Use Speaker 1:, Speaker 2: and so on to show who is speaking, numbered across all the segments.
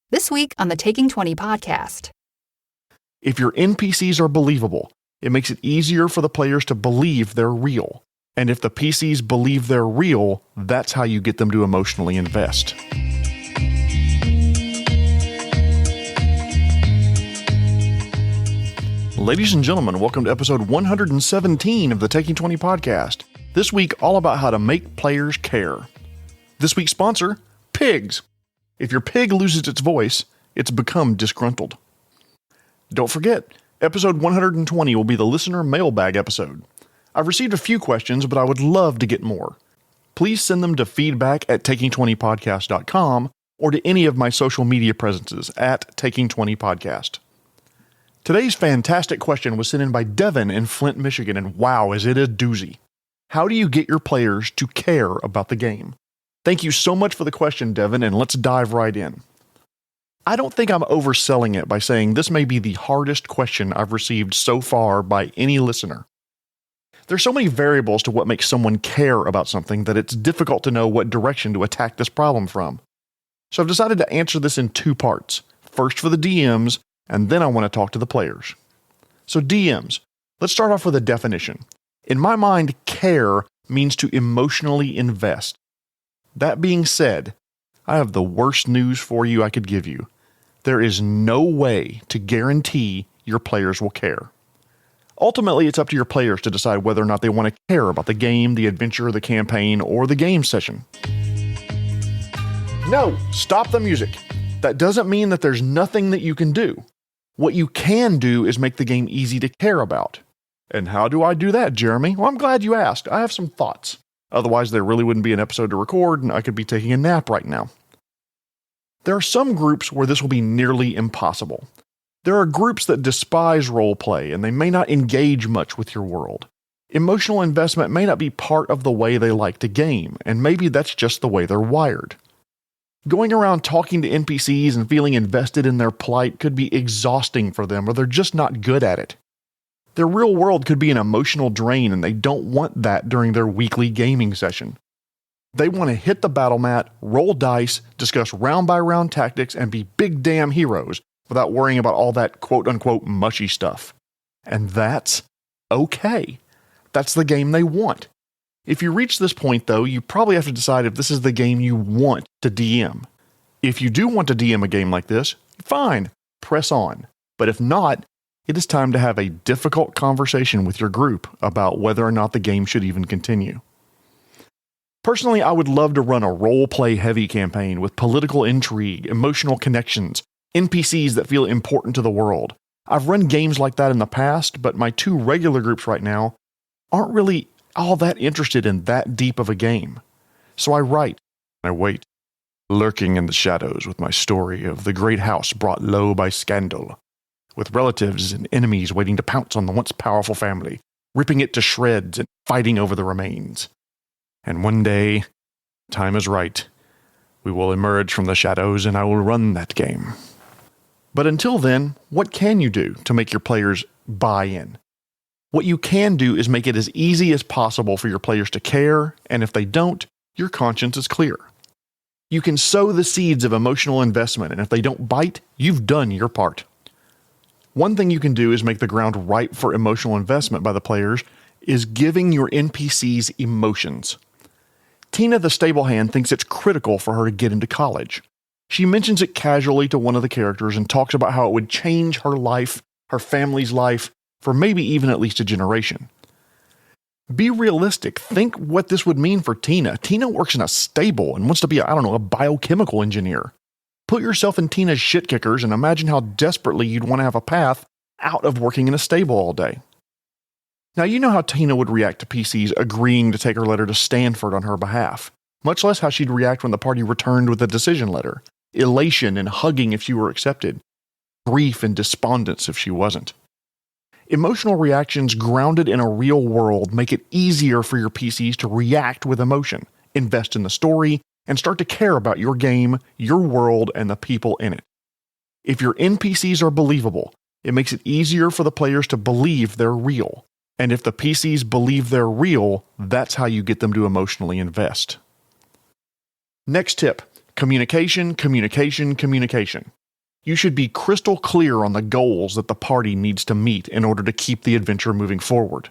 Speaker 1: This week on the Taking 20 podcast.
Speaker 2: If your NPCs are believable, it makes it easier for the players to believe they're real. And if the PCs believe they're real, that's how you get them to emotionally invest. Ladies and gentlemen, welcome to episode 117 of the Taking 20 podcast. This week, all about how to make players care. This week's sponsor, pigs. If your pig loses its voice, it's become disgruntled. Don't forget, episode 120 will be the listener mailbag episode. I've received a few questions, but I would love to get more. Please send them to feedback@taking20podcast.com or to any of my social media presences at Taking20podcast. Today's fantastic question was sent in by Devin in Flint, Michigan, and wow, is it a doozy. How do you get your players to care about the game? Thank you so much for the question, Devin, and let's dive right in. I don't think I'm overselling it by saying this may be the hardest question I've received so far by any listener. There's so many variables to what makes someone care about something that it's difficult to know what direction to attack this problem from. So I've decided to answer this in two parts. First for the DMs, and then I want to talk to the players. So DMs, let's start off with a definition. In my mind, care means to emotionally invest. That being said, I have the worst news for you I could give you. There is no way to guarantee your players will care. Ultimately, it's up to your players to decide whether or not they want to care about the game, the adventure, the campaign, or the game session. No, stop the music. That doesn't mean that there's nothing that you can do. What you can do is make the game easy to care about. And how do I do that, Jeremy? Well, I'm glad you asked. I have some thoughts. Otherwise, there really wouldn't be an episode to record, and I could be taking a nap right now. There are some groups where this will be nearly impossible. There are groups that despise roleplay, and they may not engage much with your world. Emotional investment may not be part of the way they like to game, and maybe that's just the way they're wired. Going around talking to NPCs and feeling invested in their plight could be exhausting for them, or they're just not good at it. Their real world could be an emotional drain, and they don't want that during their weekly gaming session. They want to hit the battle mat, roll dice, discuss round-by-round tactics, and be big damn heroes without worrying about all that quote-unquote mushy stuff. And that's okay. That's the game they want. If you reach this point, though, you probably have to decide if this is the game you want to DM. If you do want to DM a game like this, fine, press on. But if not, it is time to have a difficult conversation with your group about whether or not the game should even continue. Personally, I would love to run a role-play heavy campaign with political intrigue, emotional connections, NPCs that feel important to the world. I've run games like that in the past, but my two regular groups right now aren't really all that interested in that deep of a game. So I write, I wait, lurking in the shadows with my story of the great house brought low by scandal, with relatives and enemies waiting to pounce on the once powerful family, ripping it to shreds and fighting over the remains. And one day, time is right, we will emerge from the shadows and I will run that game. But until then, what can you do to make your players buy in? What you can do is make it as easy as possible for your players to care, and if they don't, your conscience is clear. You can sow the seeds of emotional investment, and if they don't bite, you've done your part. One thing you can do is make the ground ripe for emotional investment by the players is giving your NPCs emotions. Tina the stable hand thinks it's critical for her to get into college. She mentions it casually to one of the characters and talks about how it would change her life, her family's life, for maybe even at least a generation. Be realistic. Think what this would mean for Tina. Tina works in a stable and wants to be, a biochemical engineer. Put yourself in Tina's shit kickers and imagine how desperately you'd want to have a path out of working in a stable all day. Now you know how Tina would react to PCs agreeing to take her letter to Stanford on her behalf, much less how she'd react when the party returned with a decision letter, elation and hugging if she were accepted, grief and despondence if she wasn't. Emotional reactions grounded in a real world make it easier for your PCs to react with emotion, invest in the story, and start to care about your game, your world, and the people in it. If your NPCs are believable, it makes it easier for the players to believe they're real. And if the PCs believe they're real, that's how you get them to emotionally invest. Next tip, Communication, communication, communication. You should be crystal clear on the goals that the party needs to meet in order to keep the adventure moving forward.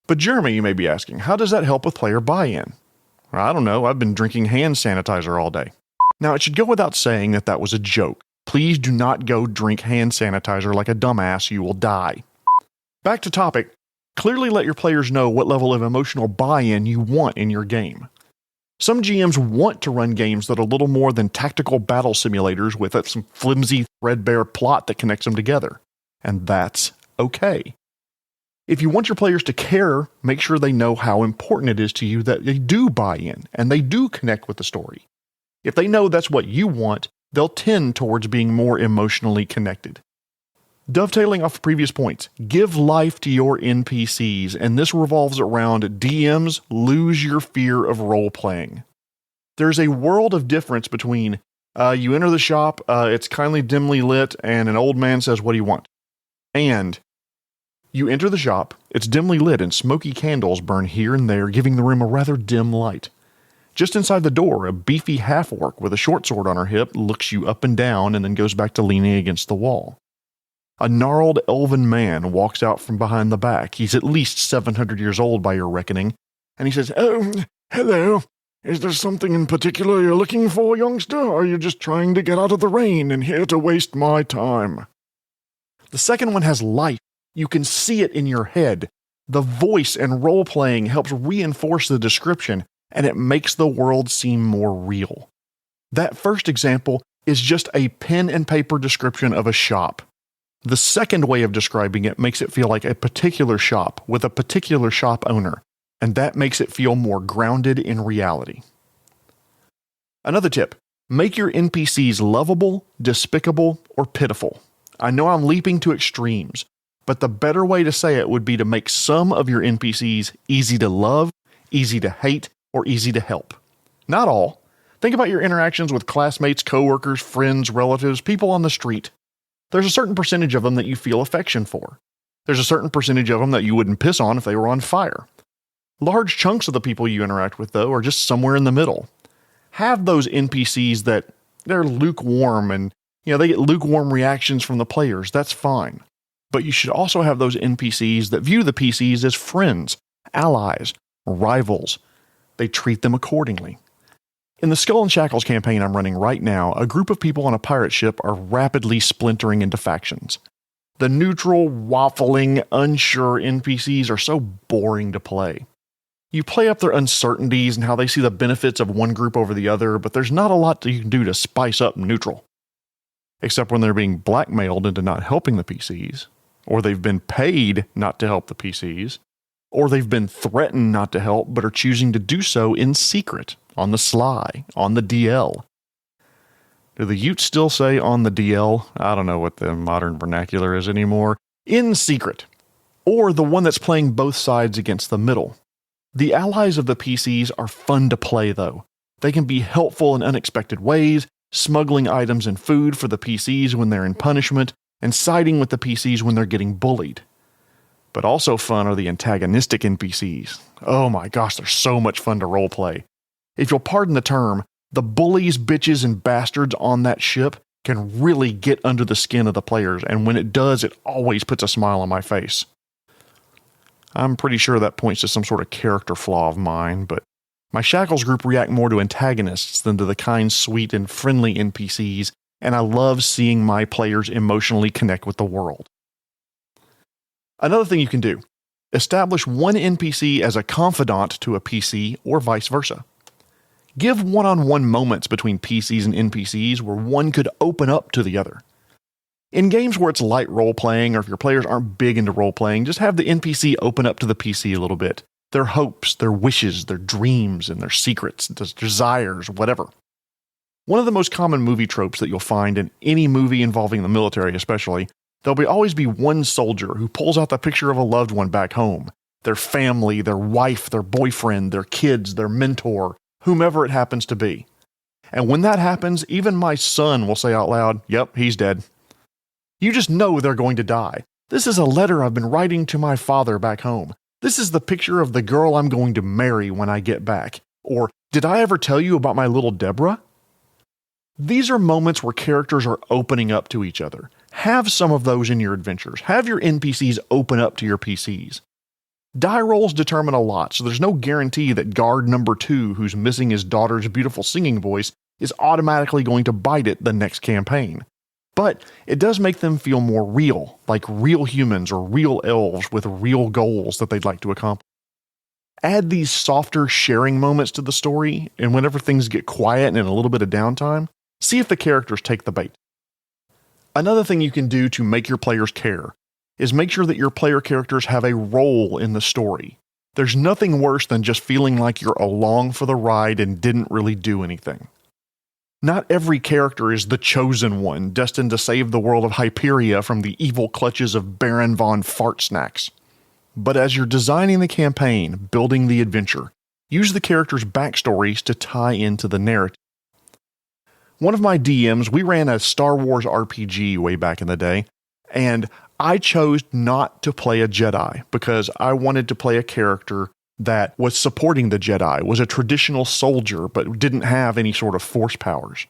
Speaker 2: But Jeremy, you may be asking, how does that help with player buy-in? Well, I don't know, I've been drinking hand sanitizer all day. Now, it should go without saying that that was a joke. Please do not go drink hand sanitizer like a dumbass, you will die. Back to topic, clearly let your players know what level of emotional buy-in you want in your game. Some GMs want to run games that are little more than tactical battle simulators with some flimsy, threadbare plot that connects them together. And that's okay. If you want your players to care, make sure they know how important it is to you that they do buy in and they do connect with the story. If they know that's what you want, they'll tend towards being more emotionally connected. Dovetailing off previous points, give life to your NPCs, and this revolves around DMs lose your fear of role-playing. There's a world of difference between you enter the shop, it's kindly dimly lit, and an old man says, "What do you want?" And you enter the shop, it's dimly lit, and smoky candles burn here and there, giving the room a rather dim light. Just inside the door, a beefy half-orc with a short sword on her hip looks you up and down and then goes back to leaning against the wall. A gnarled elven man walks out from behind the back. He's at least 700 years old by your reckoning, and he says, "Oh, hello. Is there something in particular you're looking for, youngster, or are you just trying to get out of the rain and here to waste my time?" The second one has life. You can see it in your head. The voice and role-playing helps reinforce the description, and it makes the world seem more real. That first example is just a pen and paper description of a shop. The second way of describing it makes it feel like a particular shop with a particular shop owner, and that makes it feel more grounded in reality. Another tip, make your NPCs lovable, despicable, or pitiful. I know I'm leaping to extremes, but the better way to say it would be to make some of your NPCs easy to love, easy to hate, or easy to help. Not all. Think about your interactions with classmates, coworkers, friends, relatives, people on the street. There's a certain percentage of them that you feel affection for. There's a certain percentage of them that you wouldn't piss on if they were on fire. Large chunks of the people you interact with, though, are just somewhere in the middle. Have those NPCs that they're lukewarm and, they get lukewarm reactions from the players. That's fine. But you should also have those NPCs that view the PCs as friends, allies, rivals. They treat them accordingly. In the Skull and Shackles campaign I'm running right now, a group of people on a pirate ship are rapidly splintering into factions. The neutral, waffling, unsure NPCs are so boring to play. You play up their uncertainties and how they see the benefits of one group over the other, but there's not a lot that you can do to spice up neutral. Except when they're being blackmailed into not helping the PCs, or they've been paid not to help the PCs, or they've been threatened not to help but are choosing to do so in secret, on the sly, on the DL. Do the Utes still say on the DL? I don't know what the modern vernacular is anymore. In secret. Or the one that's playing both sides against the middle. The allies of the PCs are fun to play, though. They can be helpful in unexpected ways, smuggling items and food for the PCs when they're in punishment, and siding with the PCs when they're getting bullied. But also fun are the antagonistic NPCs. Oh my gosh, they're so much fun to roleplay. If you'll pardon the term, the bullies, bitches, and bastards on that ship can really get under the skin of the players, and when it does, it always puts a smile on my face. I'm pretty sure that points to some sort of character flaw of mine, but my Shackles group react more to antagonists than to the kind, sweet, and friendly NPCs, and I love seeing my players emotionally connect with the world. Another thing you can do, establish one NPC as a confidant to a PC or vice versa. Give one-on-one moments between PCs and NPCs where one could open up to the other. In games where it's light role-playing or if your players aren't big into role-playing, just have the NPC open up to the PC a little bit. Their hopes, their wishes, their dreams, and their secrets, their desires, whatever. One of the most common movie tropes that you'll find in any movie involving the military especially, there'll always be one soldier who pulls out the picture of a loved one back home. Their family, their wife, their boyfriend, their kids, their mentor, whomever it happens to be. And when that happens, even my son will say out loud, "Yep, he's dead." You just know they're going to die. This is a letter I've been writing to my father back home. This is the picture of the girl I'm going to marry when I get back. Or, did I ever tell you about my little Deborah? These are moments where characters are opening up to each other. Have some of those in your adventures. Have your NPCs open up to your PCs. Die rolls determine a lot, so there's no guarantee that guard number 2, who's missing his daughter's beautiful singing voice, is automatically going to bite it the next campaign. But it does make them feel more real, like real humans or real elves with real goals that they'd like to accomplish. Add these softer sharing moments to the story, and whenever things get quiet and in a little bit of downtime, see if the characters take the bait. Another thing you can do to make your players care is make sure that your player characters have a role in the story. There's nothing worse than just feeling like you're along for the ride and didn't really do anything. Not every character is the chosen one, destined to save the world of Hyperia from the evil clutches of Baron von Fartsnacks. But as you're designing the campaign, building the adventure, use the characters' backstories to tie into the narrative. One of my DMs, we ran a Star Wars RPG way back in the day, and I chose not to play a Jedi because I wanted to play a character that was supporting the Jedi, was a traditional soldier, but didn't have any sort of force powers.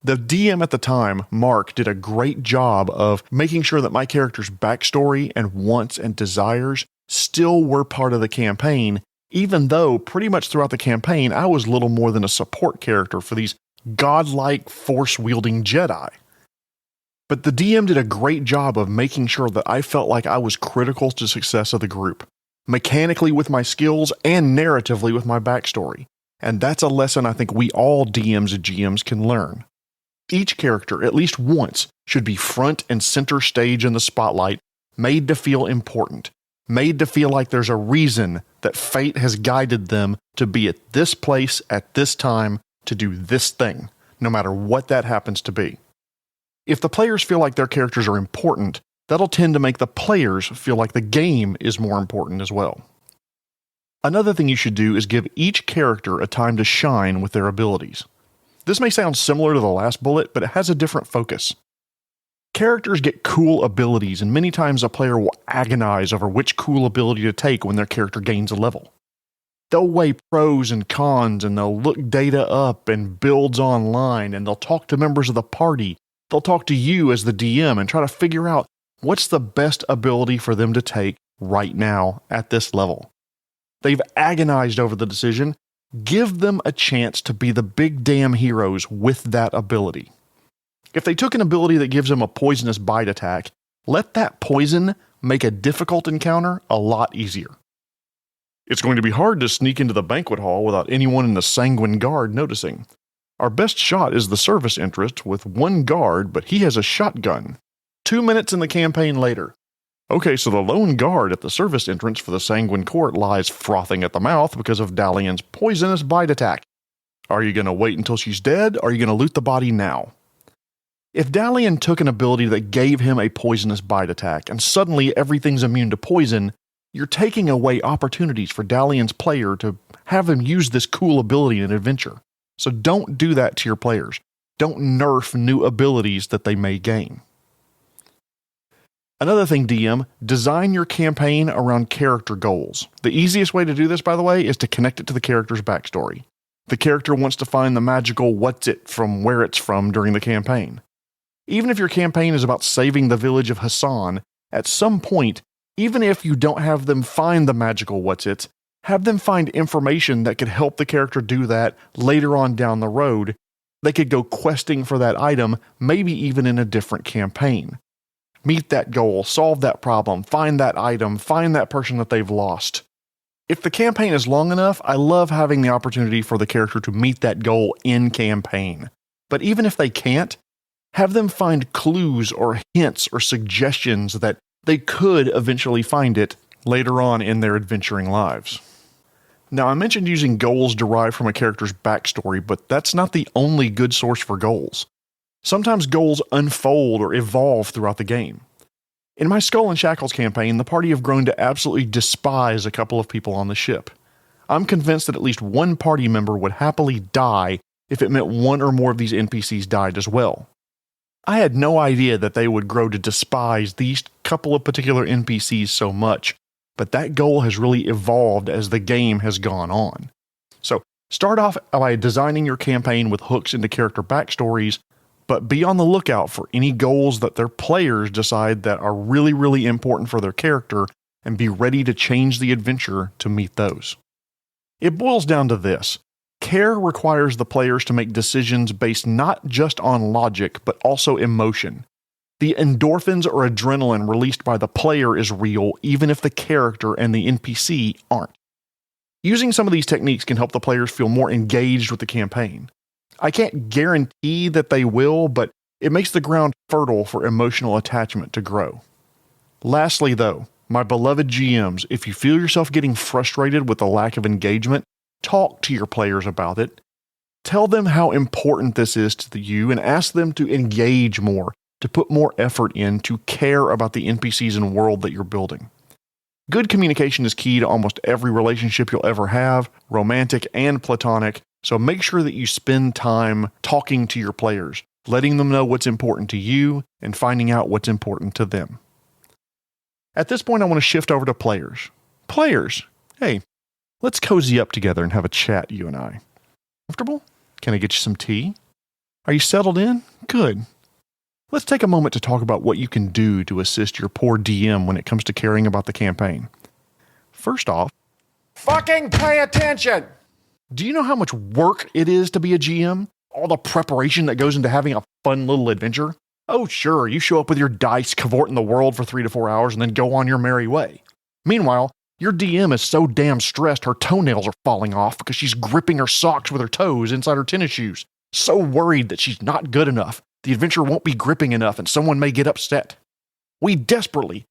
Speaker 2: The DM at the time, Mark, did a great job of making sure that my character's backstory and wants and desires still were part of the campaign, even though pretty much throughout the campaign I was little more than a support character for these godlike force-wielding Jedi. But the DM did a great job of making sure that I felt like I was critical to the success of the group, mechanically with my skills and narratively with my backstory. And that's a lesson I think we all DMs and GMs can learn. Each character, at least once, should be front and center stage in the spotlight, made to feel important, made to feel like there's a reason that fate has guided them to be at this place at this time to do this thing, no matter what that happens to be. If the players feel like their characters are important, that'll tend to make the players feel like the game is more important as well. Another thing you should do is give each character a time to shine with their abilities. This may sound similar to the last bullet, but it has a different focus. Characters get cool abilities, and many times a player will agonize over which cool ability to take when their character gains a level. They'll weigh pros and cons, and they'll look data up and builds online, and they'll talk to members of the party. They'll talk to you as the DM and try to figure out what's the best ability for them to take right now at this level. They've agonized over the decision. Give them a chance to be the big damn heroes with that ability. If they took an ability that gives them a poisonous bite attack, let that poison make a difficult encounter a lot easier. It's going to be hard to sneak into the banquet hall without anyone in the Sanguine Guard noticing. Our best shot is the service interest with one guard, but he has a shotgun. 2 minutes in the campaign later. Okay, so the lone guard at the service entrance for the Sanguine Court lies frothing at the mouth because of Dalian's poisonous bite attack. Are you going to wait until she's dead, or are you going to loot the body now? If Dalian took an ability that gave him a poisonous bite attack, and suddenly everything's immune to poison, you're taking away opportunities for Dalian's player to have him use this cool ability in an adventure. So don't do that to your players. Don't nerf new abilities that they may gain. Another thing, DM, design your campaign around character goals. The easiest way to do this, by the way, is to connect it to the character's backstory. The character wants to find the magical what's it from where it's from during the campaign. Even if your campaign is about saving the village of Hassan, at some point, even if you don't have them find the magical what's it, have them find information that could help the character do that later on down the road. They could go questing for that item, maybe even in a different campaign. Meet that goal, solve that problem, find that item, find that person that they've lost. If the campaign is long enough, I love having the opportunity for the character to meet that goal in campaign. But even if they can't, have them find clues or hints or suggestions that they could eventually find it later on in their adventuring lives. Now, I mentioned using goals derived from a character's backstory, but that's not the only good source for goals. Sometimes goals unfold or evolve throughout the game. In my Skull and Shackles campaign, the party have grown to absolutely despise a couple of people on the ship. I'm convinced that at least one party member would happily die if it meant one or more of these NPCs died as well. I had no idea that they would grow to despise these couple of particular NPCs so much, but that goal has really evolved as the game has gone on. So Start off by designing your campaign with hooks into character backstories, but be on the lookout for any goals that their players decide that are really, really important for their character, and be ready to change the adventure to meet those. It boils down to this. Care requires the players to make decisions based not just on logic, but also emotion. The endorphins or adrenaline released by the player is real, even if the character and the NPC aren't. Using some of these techniques can help the players feel more engaged with the campaign. I can't guarantee that they will, but it makes the ground fertile for emotional attachment to grow. Lastly, though, my beloved GMs, if you feel yourself getting frustrated with the lack of engagement, talk to your players about it. Tell them how important this is to you and ask them to engage more, to put more effort in, to care about the NPCs and world that you're building. Good communication is key to almost every relationship you'll ever have, romantic and platonic, so make sure that you spend time talking to your players, letting them know what's important to you and finding out what's important to them. At this point, I want to shift over to players. Players, hey, let's cozy up together and have a chat, you and I. Comfortable? Can I get you some tea? Are you settled in? Good. Let's take a moment to talk about what you can do to assist your poor DM when it comes to caring about the campaign. First off, fucking pay attention! Do you know how much work it is to be a GM? All the preparation that goes into having a fun little adventure? Oh sure, you show up with your dice, cavorting the world for 3 to 4 hours, and then go on your merry way. Meanwhile, your DM is so damn stressed her toenails are falling off because she's gripping her socks with her toes inside her tennis shoes. So worried that she's not good enough, the adventure won't be gripping enough and someone may get upset. We desperately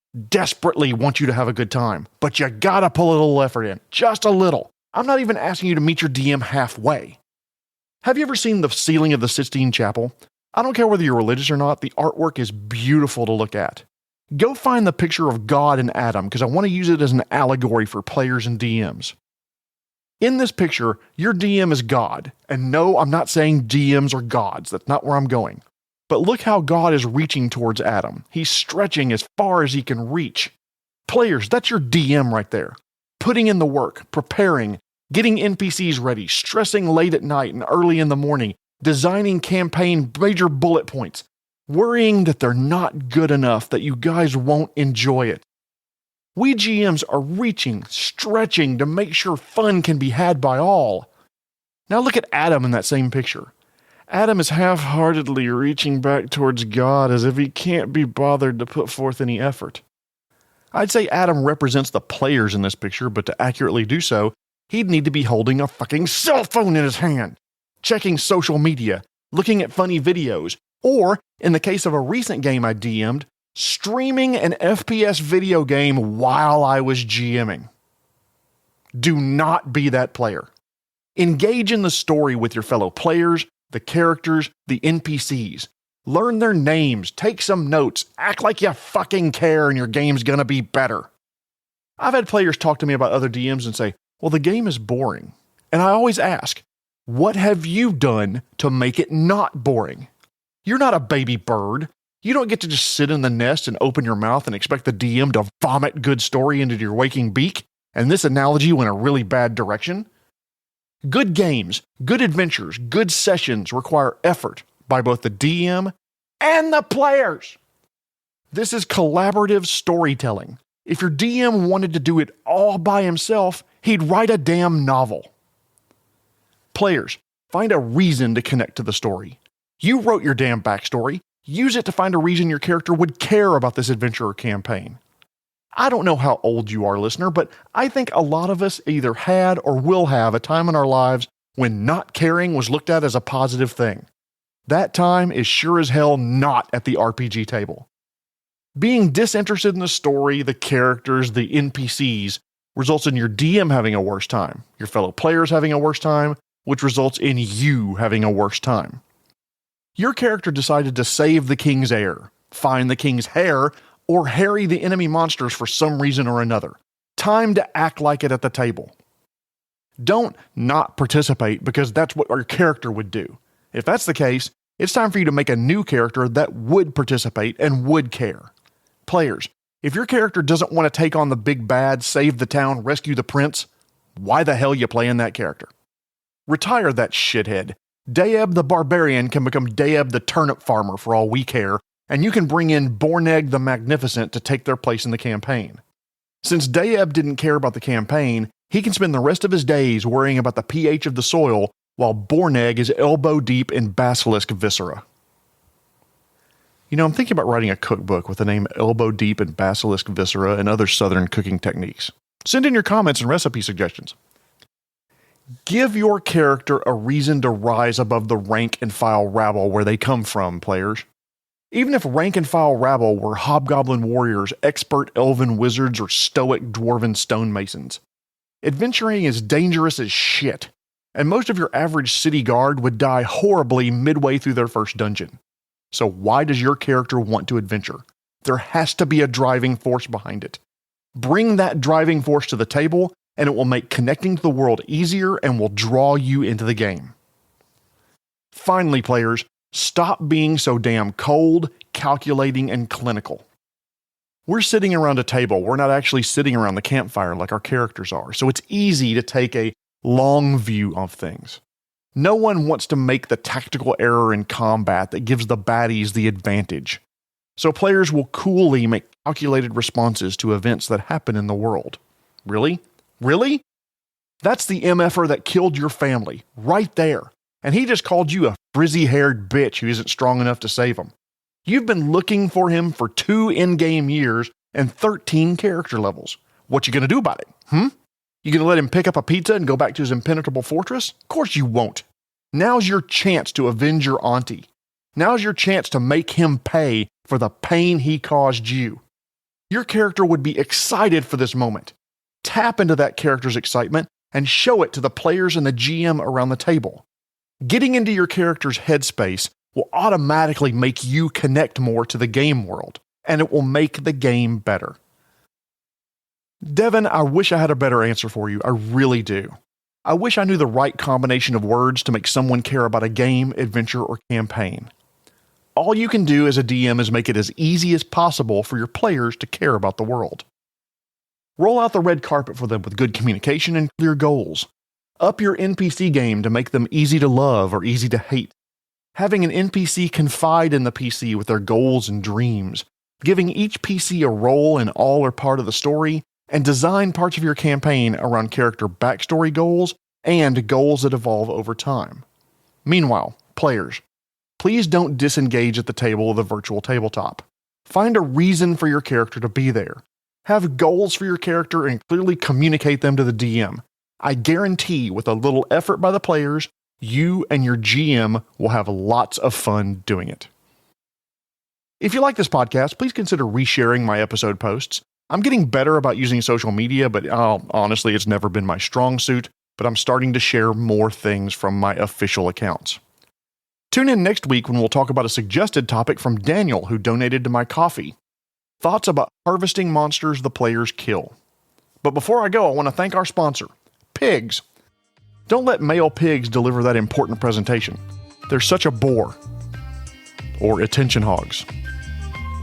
Speaker 2: want you to have a good time, but you gotta pull a little effort in, just a little. I'm not even asking you to meet your DM halfway. Have you ever seen the ceiling of the Sistine Chapel? I don't care whether you're religious or not, the artwork is beautiful to look at. Go find the picture of God and Adam, because I want to use it as an allegory for players and DMs. In this picture, your DM is God, and no, I'm not saying DMs are gods, that's not where I'm going. But look how God is reaching towards Adam. He's stretching as far as he can reach. Players, that's your DM right there. Putting in the work, preparing, getting NPCs ready, stressing late at night and early in the morning, designing campaign major bullet points, worrying that they're not good enough, that you guys won't enjoy it. We GMs are reaching, stretching to make sure fun can be had by all. Now look at Adam in that same picture. Adam is half-heartedly reaching back towards God as if he can't be bothered to put forth any effort. I'd say Adam represents the players in this picture, but to accurately do so, he'd need to be holding a fucking cell phone in his hand, checking social media, looking at funny videos, or, in the case of a recent game I DM'd, streaming an FPS video game while I was GMing. Do not be that player. Engage in the story with your fellow players, the characters, the NPCs. Learn their names, take some notes, act like you fucking care and your game's gonna be better. I've had players talk to me about other DMs and say, well, the game is boring. And I always ask, what have you done to make it not boring? You're not a baby bird. You don't get to just sit in the nest and open your mouth and expect the DM to vomit good story into your waking beak, and this analogy went a really bad direction. Good games, good adventures, good sessions require effort by both the DM and the players. This is collaborative storytelling. If your DM wanted to do it all by himself, he'd write a damn novel. Players, find a reason to connect to the story. You wrote your damn backstory. Use it to find a reason your character would care about this adventure or campaign. I don't know how old you are, listener, but I think a lot of us either had or will have a time in our lives when not caring was looked at as a positive thing. That time is sure as hell not at the RPG table. Being disinterested in the story, the characters, the NPCs, results in your DM having a worse time, your fellow players having a worse time, which results in you having a worse time. Your character decided to save the king's heir, find the king's hair, or harry the enemy monsters for some reason or another. Time to act like it at the table. Don't not participate because that's what our character would do. If that's the case, it's time for you to make a new character that would participate and would care. Players, if your character doesn't want to take on the big bad, save the town, rescue the prince, why the hell you playing that character? Retire that shithead. Daeb the Barbarian can become Daeb the Turnip Farmer for all we care, and you can bring in Borneg the Magnificent to take their place in the campaign. Since Daeb didn't care about the campaign, he can spend the rest of his days worrying about the pH of the soil while Borneg is elbow deep in basilisk viscera. I'm thinking about writing a cookbook with the name Elbow Deep in Basilisk Viscera and other southern cooking techniques. Send in your comments and recipe suggestions. Give your character a reason to rise above the rank and file rabble where they come from, players. Even if rank and file rabble were hobgoblin warriors, expert elven wizards, or stoic dwarven stonemasons. Adventuring is dangerous as shit, and most of your average city guard would die horribly midway through their first dungeon. So why does your character want to adventure? There has to be a driving force behind it. Bring that driving force to the table, and it will make connecting to the world easier and will draw you into the game. Finally, players, stop being so damn cold, calculating, and clinical. We're sitting around a table. We're not actually sitting around the campfire like our characters are, so it's easy to take a long view of things. No one wants to make the tactical error in combat that gives the baddies the advantage. So players will coolly make calculated responses to events that happen in the world. Really? Really? That's the MFer that killed your family, right there. And he just called you a frizzy-haired bitch who isn't strong enough to save him. You've been looking for him for 2 in-game years and 13 character levels. What you gonna do about it? You gonna let him pick up a pizza and go back to his impenetrable fortress? Of course you won't. Now's your chance to avenge your auntie. Now's your chance to make him pay for the pain he caused you. Your character would be excited for this moment. Tap into that character's excitement and show it to the players and the GM around the table. Getting into your character's headspace will automatically make you connect more to the game world, and it will make the game better. Devin, I wish I had a better answer for you. I really do. I wish I knew the right combination of words to make someone care about a game, adventure, or campaign. All you can do as a DM is make it as easy as possible for your players to care about the world. Roll out the red carpet for them with good communication and clear goals. Up your NPC game to make them easy to love or easy to hate. Having an NPC confide in the PC with their goals and dreams. Giving each PC a role in all or part of the story, and design parts of your campaign around character backstory goals and goals that evolve over time. Meanwhile, players, please don't disengage at the table of the virtual tabletop. Find a reason for your character to be there. Have goals for your character and clearly communicate them to the DM. I guarantee with a little effort by the players, you and your GM will have lots of fun doing it. If you like this podcast, please consider resharing my episode posts. I'm getting better about using social media, but honestly, it's never been my strong suit, but I'm starting to share more things from my official accounts. Tune in next week when we'll talk about a suggested topic from Daniel, who donated to my coffee. Thoughts about harvesting monsters the players kill. But before I go, I want to thank our sponsor, Pigs. Don't let male pigs deliver that important presentation. They're such a bore. Or attention hogs.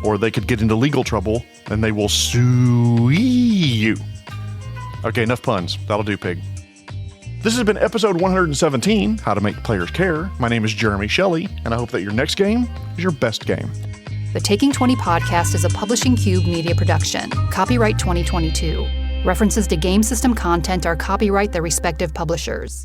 Speaker 2: Or they could get into legal trouble and they will sue you. Okay, enough puns. That'll do, pig. This has been episode 117, How to Make Players Care. My name is Jeremy Shelley, and I hope that your next game is your best game.
Speaker 1: The Taking 20 podcast is a Publishing Cube media production. Copyright 2022. References to game system content are copyright the respective publishers.